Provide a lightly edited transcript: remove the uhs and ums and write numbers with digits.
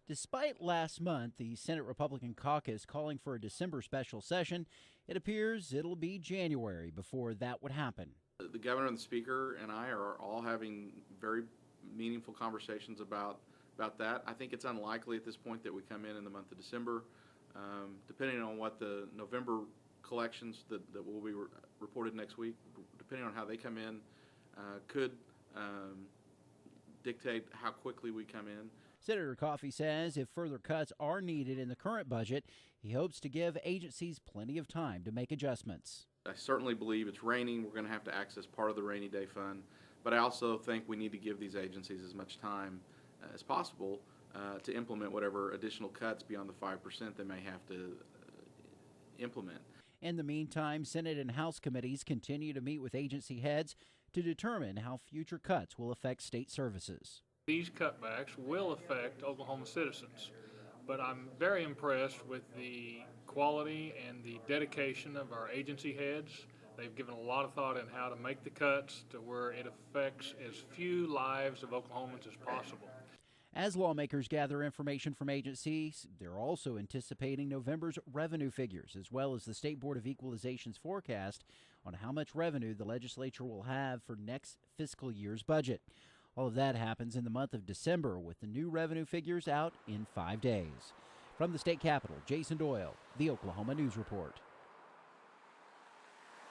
Despite last month the Senate Republican caucus calling for a December special session, it appears it'll be January before that would happen. The governor and the speaker and I are all having very meaningful conversations about that. I think it's unlikely at this point that we come in the month of December. Depending on what the November collections that will be reported next week, depending on how they come in, could dictate how quickly we come in. Senator Coffey says if further cuts are needed in the current budget, he hopes to give agencies plenty of time to make adjustments. I certainly believe it's raining. We're going to have to access part of the rainy day fund, but I also think we need to give these agencies as much time as possible to implement whatever additional cuts beyond the 5% they may have to implement. In the meantime, Senate and House committees continue to meet with agency heads to determine how future cuts will affect state services. These cutbacks will affect Oklahoma citizens, but I'm very impressed with the quality and the dedication of our agency heads. They've given a lot of thought in how to make the cuts to where it affects as few lives of Oklahomans as possible. As lawmakers gather information from agencies, they're also anticipating November's revenue figures, as well as the State Board of Equalization's forecast on how much revenue the legislature will have for next fiscal year's budget. All of that happens in the month of December, with the new revenue figures out in 5 days. From the state capitol, Jason Doyle, the Oklahoma News Report.